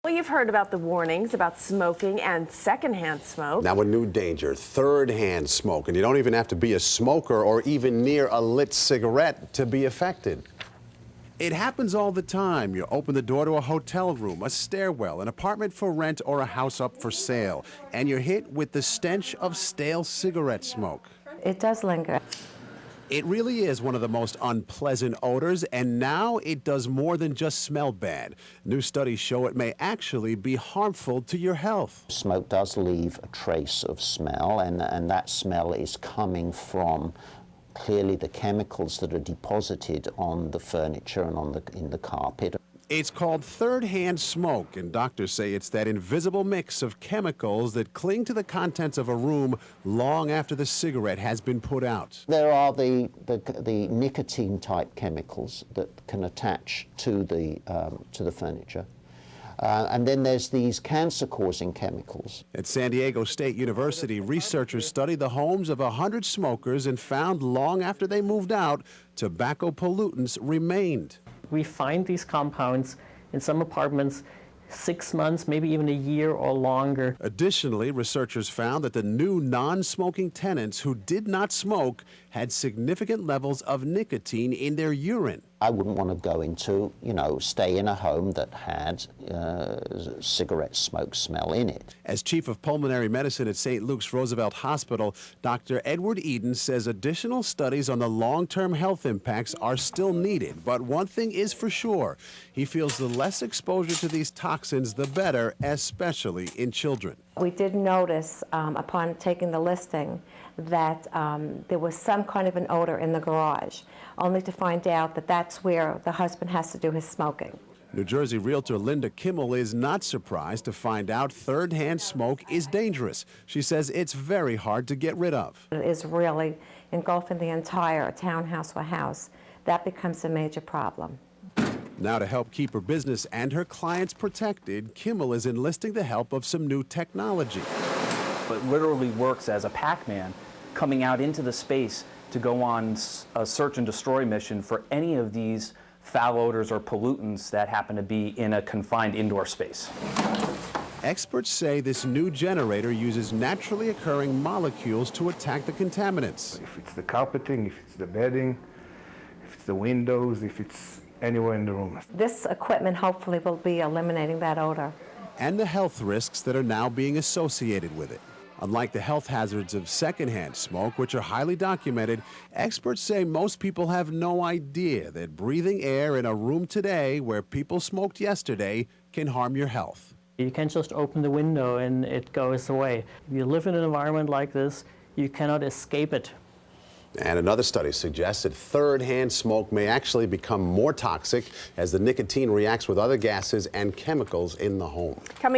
Well, you've heard about the warnings about smoking and secondhand smoke. Now a new danger, third-hand smoke. And you don't even have to be a smoker or even near a lit cigarette to be affected. It happens all the time. You open the door to a hotel room, a stairwell, an apartment for rent, or a house up for sale, and you're hit with the stench of stale cigarette smoke. It does linger. It really is one of the most unpleasant odors, and now it does more than just smell bad. New studies show it may actually be harmful to your health. Smoke does leave a trace of smell, and that smell is coming from clearly the chemicals that are deposited on the furniture and in the carpet. It's called third-hand smoke, and doctors say it's that invisible mix of chemicals that cling to the contents of a room long after the cigarette has been put out. There are the nicotine-type chemicals that can attach to the furniture. And then there's these cancer-causing chemicals. At San Diego State University, researchers studied the homes of 100 smokers and found long after they moved out, tobacco pollutants remained. We find these compounds in some apartments 6 months, maybe even a year or longer. Additionally, researchers found that the new non-smoking tenants who did not smoke had significant levels of nicotine in their urine. I wouldn't want to go into, stay in a home that had cigarette smoke smell in it. As chief of pulmonary medicine at St. Luke's Roosevelt Hospital, Dr. Edward Eden says additional studies on the long-term health impacts are still needed. But one thing is for sure, he feels the less exposure to these toxins, the better, especially in children. We did notice upon taking the listing that there was some kind of an odor in the garage, only to find out that that's where the husband has to do his smoking. New Jersey realtor Linda Kimmel is not surprised to find out third-hand smoke is dangerous. She says it's very hard to get rid of. It is really engulfing the entire townhouse or house. That becomes a major problem. Now, to help keep her business and her clients protected, Kimmel is enlisting the help of some new technology. It literally works as a Pac-Man coming out into the space to go on a search and destroy mission for any of these foul odors or pollutants that happen to be in a confined indoor space. Experts say this new generator uses naturally occurring molecules to attack the contaminants. If it's the carpeting, if it's the bedding, if it's the windows, if it's anywhere in the room. This equipment hopefully will be eliminating that odor. And the health risks that are now being associated with it. Unlike the health hazards of secondhand smoke, which are highly documented, experts say most people have no idea that breathing air in a room today where people smoked yesterday can harm your health. You can't just open the window and it goes away. If you live in an environment like this, you cannot escape it. And another study suggests that third-hand smoke may actually become more toxic as the nicotine reacts with other gases and chemicals in the home. Coming